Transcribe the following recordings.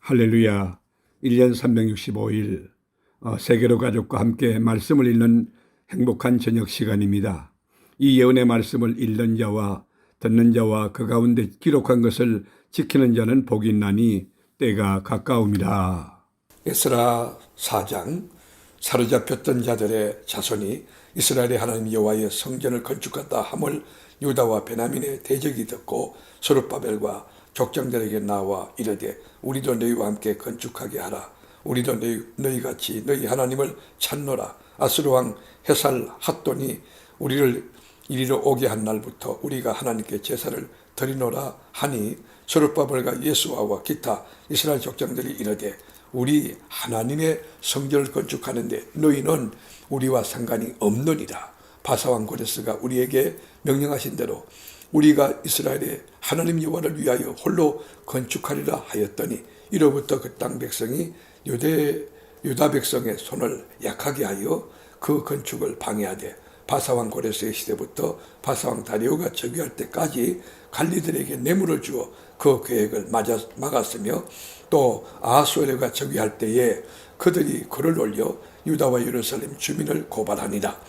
할렐루야. 1년 365일 세계로 가족과 함께 말씀을 읽는 행복한 저녁 시간입니다. 이 예언의 말씀을 읽는 자와 듣는 자와 그 가운데 기록한 것을 지키는 자는 복이 있나니 때가 가까움이라. 에스라 4장. 사로잡혔던 자들의 자손이 이스라엘의 하나님 여호와의 성전을 건축한다 함을 유다와 베냐민의 대적이 듣고 스룹바벨과 족장들에게 나와 이르되 우리도 너희와 함께 건축하게 하라. 우리도 너희같이 너희 하나님을 찾노라. 아스루 왕 헤살 핫돈이 우리를 이리로 오게 한 날부터 우리가 하나님께 제사를 드리노라 하니 스룹바벨과 예수아와 기타 이스라엘 족장들이 이르되 우리 하나님의 성전을 건축하는데 너희는 우리와 상관이 없느니라. 바사왕 고레스가 우리에게 명령하신 대로 우리가 이스라엘의 하나님 여호와를 위하여 홀로 건축하리라 하였더니 이로부터 그 땅 백성이 유다 백성의 손을 약하게 하여 그 건축을 방해하되 바사왕 고레스의 시대부터 바사왕 다리오가 즉위할 때까지 갈리들에게 뇌물을 주어 그 계획을 막았으며 또 아하수에르가 즉위할 때에 그들이 글을 올려 유다와 예루살렘 주민을 고발하니라.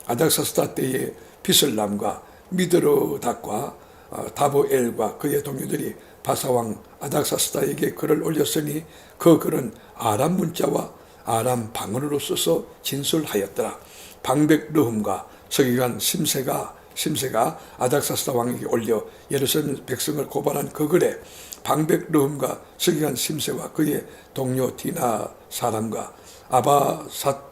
아닥사스다 때에 비슬람과 미드르닷과 다보엘과 그의 동료들이 바사왕 아닥사스다에게 글을 올렸으니 그 글은 아람 문자와 아람 방언으로 써서 진술하였더라. 방백 르흠과 서기관 심세가 아닥사스다 왕에게 올려 예루살렘 백성을 고발한 그 글에 방백 르흠과 서기관 심세와 그의 동료 디나 사람과 아바삿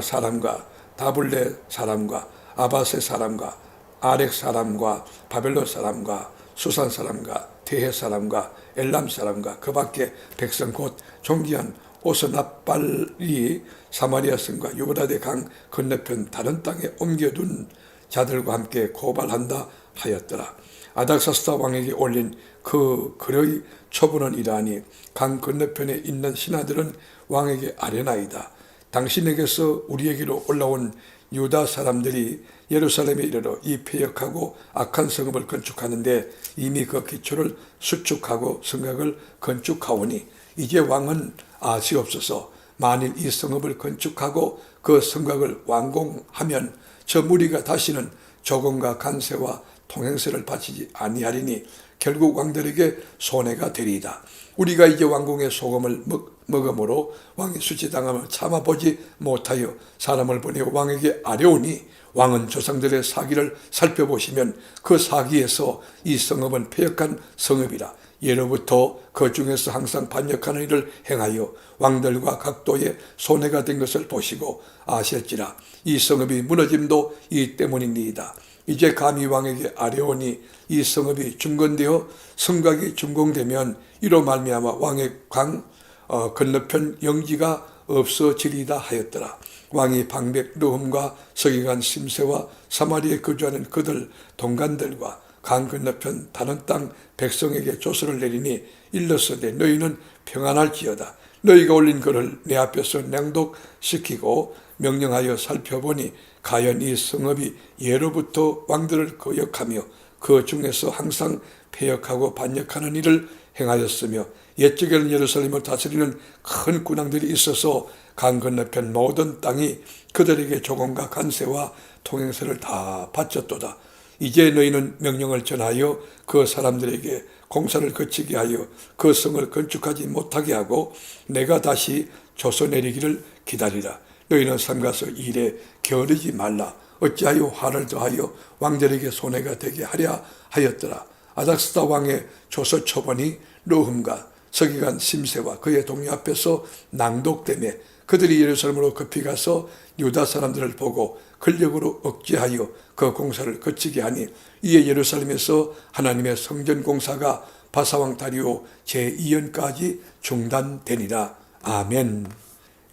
사람과 다블레 사람과 아바세 사람과 아렉 사람과 바벨론 사람과 수산 사람과 대해 사람과 엘람 사람과 그 밖에 백성 곧 존귀한 오스나빨이 사마리아 성과 유브라데 강 건너편 다른 땅에 옮겨둔 자들과 함께 고발한다 하였더라. 아닥사스다 왕에게 올린 그 글의 처분은 이러하니 강 건너편에 있는 신하들은 왕에게 아뢰나이다. 당신에게서 우리에게로 올라온 유다 사람들이 예루살렘에 이르러 이 패역하고 악한 성읍을 건축하는데 이미 그 기초를 수축하고 성곽을 건축하오니 이제 왕은 아시옵소서. 만일 이 성읍을 건축하고 그 성곽을 완공하면 저 무리가 다시는 조공과 간세와 통행세를 바치지 아니하리니 결국 왕들에게 손해가 되리이다. 우리가 이제 왕궁의 소금을 먹음으로 왕이 수치당함을 참아보지 못하여 사람을 보내어 왕에게 아뢰오니 왕은 조상들의 사기를 살펴보시면 그 사기에서 이 성읍은 패역한 성읍이라. 예로부터 그 중에서 항상 반역하는 일을 행하여 왕들과 각도의 손해가 된 것을 보시고 아실지라. 이 성읍이 무너짐도 이 때문이니이다. 이제 감히 왕에게 아뢰오니 이 성읍이 중건되어 성곽이 준공되면 이로 말미암아 왕의 강 건너편 영지가 없어지리다 하였더라. 왕이 방백 르흠과 서기관 심세와 사마리아에 거주하는 그들 동관들과 강 건너편 다른 땅 백성에게 조서를 내리니 일렀으되 너희는 평안할지어다. 너희가 올린 글을 내 앞에서 낭독시키고 명령하여 살펴보니 가연 이 성읍이 예로부터 왕들을 거역하며 그 중에서 항상 패역하고 반역하는 일을 행하였으며 옛적에는 예루살렘을 다스리는 큰 군왕들이 있어서 강 건너편 모든 땅이 그들에게 조공과 간세와 통행세를 다 바쳤도다. 이제 너희는 명령을 전하여 그 사람들에게 공사를 거치게 하여 그 성을 건축하지 못하게 하고 내가 다시 조서 내리기를 기다리라. 너희는 삼가서 일에 게으르지 말라. 어찌하여 화를 더하여 왕들에게 손해가 되게 하랴 하였더라. 아닥사스다 왕의 조서 초본이 르흠과 서기관 심세와 그의 동료 앞에서 낭독되며 그들이 예루살렘으로 급히 가서 유다 사람들을 보고 권력으로 억제하여 그 공사를 거치게 하니 이에 예루살렘에서 하나님의 성전 공사가 바사왕 다리오 제2년까지 중단되니라. 아멘.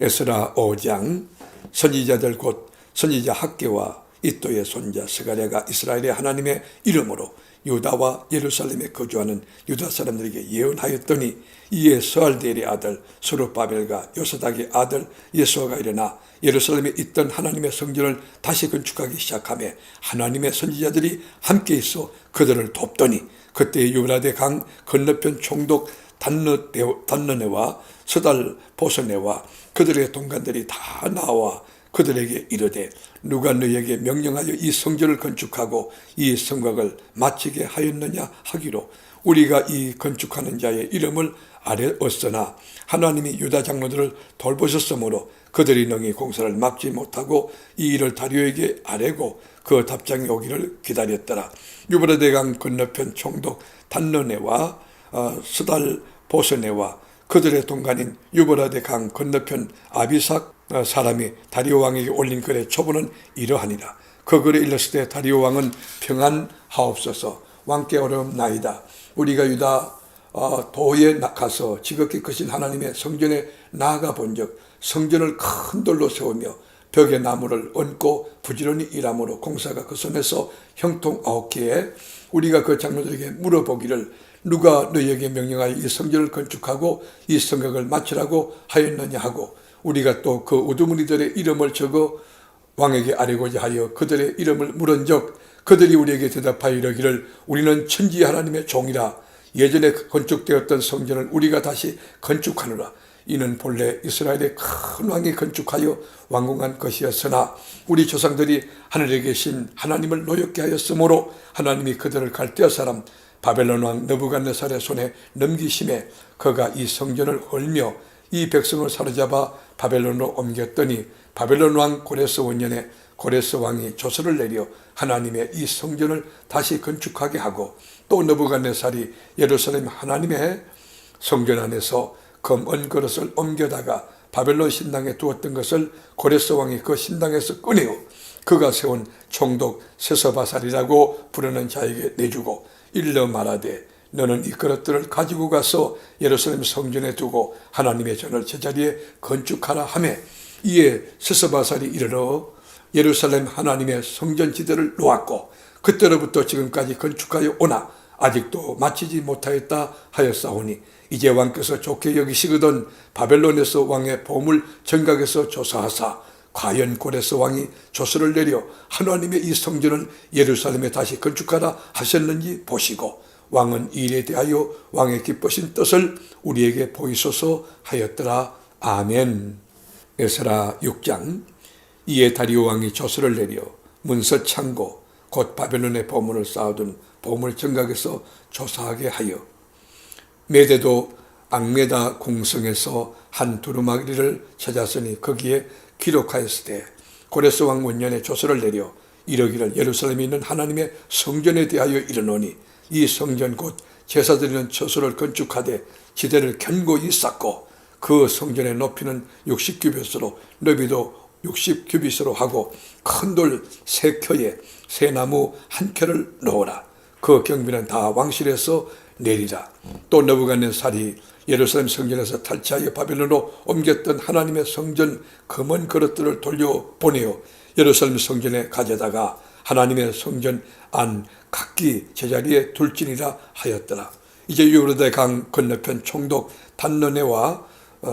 에스라 5장. 선지자들 곧 선지자 학개와 이또의 손자 스가랴가 이스라엘의 하나님의 이름으로 유다와 예루살렘에 거주하는 유다 사람들에게 예언하였더니 이에 스알디엘의 아들 스룹바벨과 요사닥의 아들 예수아가 일어나 예루살렘에 있던 하나님의 성전을 다시 건축하기 시작하며 하나님의 선지자들이 함께 있어 그들을 돕더니 그때 유브라데 강 건너편 총독 단너네와 스달 보스네와 그들의 동관들이 다 나와 그들에게 이르되 누가 너희에게 명령하여 이 성전을 건축하고 이 성곽을 마치게 하였느냐 하기로 우리가 이 건축하는 자의 이름을 아뢰었으나 하나님이 유다 장로들을 돌보셨으므로 그들이 능히 공사를 막지 못하고 이 일을 다리오에게 아뢰고 그 답장이 오기를 기다렸더라. 유브라데강 건너편 총독 단너네와 스달 보스네와 그들의 동관인 유브라데 강 건너편 아비삭 사람이 다리오 왕에게 올린 글의 초본은 이러하니라. 그 글에 일렀을 때 다리오 왕은 평안하옵소서. 왕께 어려움나이다. 우리가 유다 도에 가서 지극히 크신 하나님의 성전에 나아가 본즉 성전을 큰 돌로 세우며 벽에 나무를 얹고 부지런히 일함으로 공사가 그 손에서 형통 9개에 우리가 그 장로들에게 물어보기를 누가 너희에게 명령하여 이 성전을 건축하고 이 성곽을 마치라고 하였느냐 하고 우리가 또 그 우두머리들의 이름을 적어 왕에게 아뢰고자 하여 그들의 이름을 물은즉 그들이 우리에게 대답하여 이르기를 우리는 천지 하나님의 종이라 예전에 건축되었던 성전을 우리가 다시 건축하노라. 이는 본래 이스라엘의 큰 왕이 건축하여 완공한 것이었으나 우리 조상들이 하늘에 계신 하나님을 노엽게 하였으므로 하나님이 그들을 갈대아 사람 바벨론 왕 느부갓네살의 손에 넘기심에 그가 이 성전을 헐며 이 백성을 사로잡아 바벨론으로 옮겼더니 바벨론 왕 고레스 원년에 고레스 왕이 조서를 내려 하나님의 이 성전을 다시 건축하게 하고 또 느부갓네살이 예루살렘 하나님의 성전 안에서 금 은그릇을 옮겨다가 바벨론 신당에 두었던 것을 고레스 왕이 그 신당에서 꺼내어 그가 세운 총독 세서바살이라고 부르는 자에게 내주고 일러 말하되 너는 이 그릇들을 가지고 가서 예루살렘 성전에 두고 하나님의 전을 제자리에 건축하라 하매 이에 세서바살이 이르러 예루살렘 하나님의 성전 지대를 놓았고 그때로부터 지금까지 건축하여 오나 아직도 마치지 못하였다 하였사오니 이제 왕께서 좋게 여기시거든 바벨론에서 왕의 보물 정각에서 조사하사 과연 고레스 왕이 조서를 내려 하나님의 이 성전을 예루살렘에 다시 건축하라 하셨는지 보시고 왕은 이 일에 대하여 왕의 기쁘신 뜻을 우리에게 보이소서 하였더라. 아멘. 에스라 6장. 이에 다리오 왕이 조서를 내려 문서 창고 곧 바벨론의 보물을 쌓아둔 보물 정각에서 조사하게 하여 메대도 앙메다 궁성에서 한 두루마기를 찾았으니 거기에 기록하였을 때 고레스 왕 원년에 조서를 내려 이르기를 예루살렘에 있는 하나님의 성전에 대하여 이르노니 이 성전 곧 제사드리는 처소를 건축하되 지대를 견고히 쌓고 그 성전의 높이는 60규빗으로 너비도 60규빗으로 하고 큰 돌 3켜에 새나무 1켜를 넣어라. 그 경비는 다 왕실에서 내리라. 또 느부갓네살이 예루살렘 성전에서 탈취하여 바벨론으로 옮겼던 하나님의 성전 금은 그릇들을 돌려보내어 예루살렘 성전에 가져다가 하나님의 성전 안 각기 제자리에 둘지니라 하였더라. 이제 유브라데 강 건너편 총독 단너네와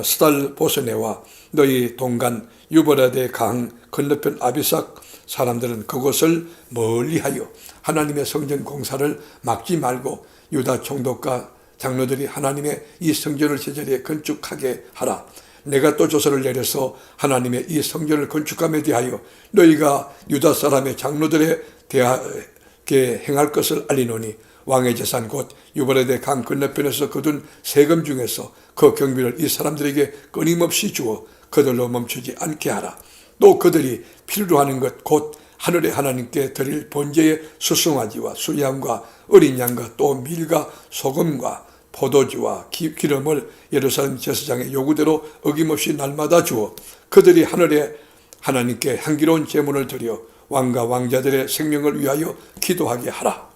스달 보스네와 너희 동간 유브라데 강 건너편 아비삭 사람들은 그곳을 멀리하여 하나님의 성전 공사를 막지 말고 유다 총독과 장로들이 하나님의 이 성전을 제자리에 건축하게 하라. 내가 또 조서를 내려서 하나님의 이 성전을 건축함에 대하여 너희가 유다 사람의 장로들에 대하게 행할 것을 알리노니 왕의 재산 곧 유브라데 강 건너편에서 거둔 세금 중에서 그 경비를 이 사람들에게 끊임없이 주어 그들로 멈추지 않게 하라. 또 그들이 필요로 하는 것 곧 하늘의 하나님께 드릴 번제의 수송아지와 수양과 어린 양과 또 밀과 소금과 포도주와 기름을 예루살렘 제사장의 요구대로 어김없이 날마다 주어 그들이 하늘의 하나님께 향기로운 제물을 드려 왕과 왕자들의 생명을 위하여 기도하게 하라.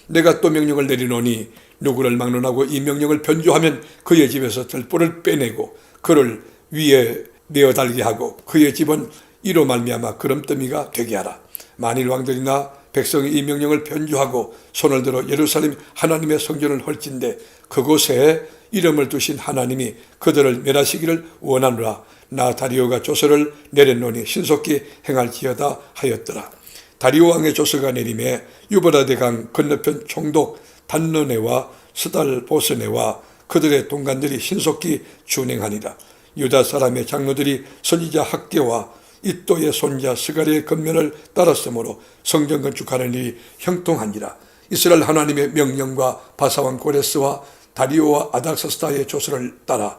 내가 또 명령을 내리노니 누구를 막론하고 이 명령을 변조하면 그의 집에서 들보를 빼내고 그를 위에 내어 달게 하고 그의 집은 이로 말미암아 그름더미가 되게 하라. 만일 왕들이나 백성이 이 명령을 변조하고 손을 들어 예루살렘 하나님의 성전을 헐진대 그곳에 이름을 두신 하나님이 그들을 멸하시기를 원하노라. 나 다리오가 조서를 내렸노니 신속히 행할지어다 하였더라. 다리오 왕의 조서가 내림에 유브라데 강 건너편 총독 단너네와 스달 보스네와 그들의 동관들이 신속히 준행하니라. 유다 사람의 장로들이 선지자 학개와 이또의 손자 스가랴의 권면을 따랐으므로 성전 건축하는 일이 형통하니라. 이스라엘 하나님의 명령과 바사왕 고레스와 다리오와 아닥사스다의 조서를 따라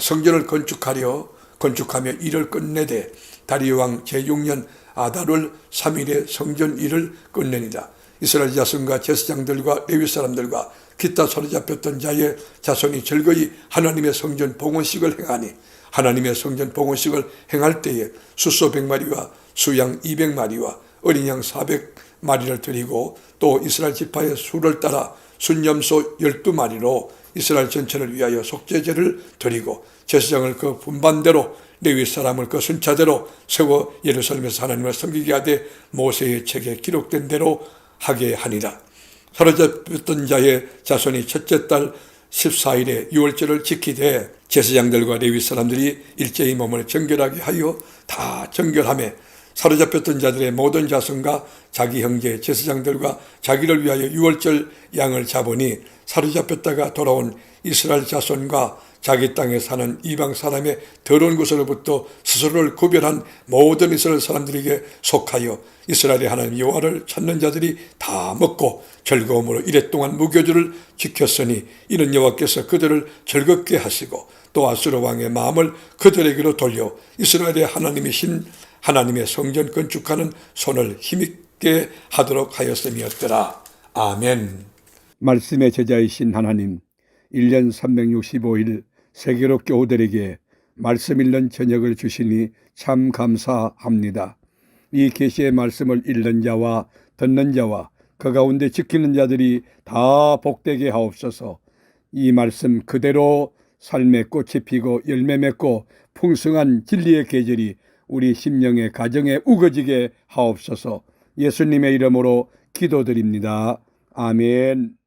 성전을 건축하며 일을 끝내되 다리오 왕 제6년 아달월 3일에 성전 일을 끝내니라. 이스라엘 자손과 제사장들과 레위 사람들과 기타 사로잡혔던 자의 자손이 즐거이 하나님의 성전 봉헌식을 행하니 하나님의 성전 봉헌식을 행할 때에 숫소 100마리와 수양 200마리와 어린 양 400마리를 드리고 또 이스라엘 지파의 수를 따라 순염소 12마리로 이스라엘 전체를 위하여 속죄제를 드리고 제사장을 그 분반대로 레위 사람을 그 순차대로 세워 예루살렘에서 하나님을 섬기게 하되 모세의 책에 기록된 대로 하게 하니라. 사로잡혔던 자의 자손이 첫째 달 14일에 유월절을 지키되 제사장들과 레위 사람들이 일제히 몸을 정결하게 하여 다 정결하며 사로잡혔던 자들의 모든 자손과 자기 형제 제사장들과 자기를 위하여 유월절 양을 잡으니 사로잡혔다가 돌아온 이스라엘 자손과 자기 땅에 사는 이방 사람의 더러운 것으로부터 스스로를 구별한 모든 이스라엘 사람들에게 속하여 이스라엘의 하나님 여호와를 찾는 자들이 다 먹고 즐거움으로 이랫동안 무교주를 지켰으니 이는 여호와께서 그들을 즐겁게 하시고 또 아수르 왕의 마음을 그들에게로 돌려 이스라엘의 하나님이신 하나님의 성전 건축하는 손을 힘있게 하도록 하였음이었더라. 아멘. 말씀의 제자이신 하나님, 1년 365일 세계로 교우들에게 말씀 읽는 저녁을 주시니 참 감사합니다. 이 계시의 말씀을 읽는 자와 듣는 자와 그 가운데 지키는 자들이 다 복되게 하옵소서. 이 말씀 그대로 삶의 꽃이 피고 열매 맺고 풍성한 진리의 계절이 우리 심령의 가정에 우거지게 하옵소서. 예수님의 이름으로 기도드립니다. 아멘.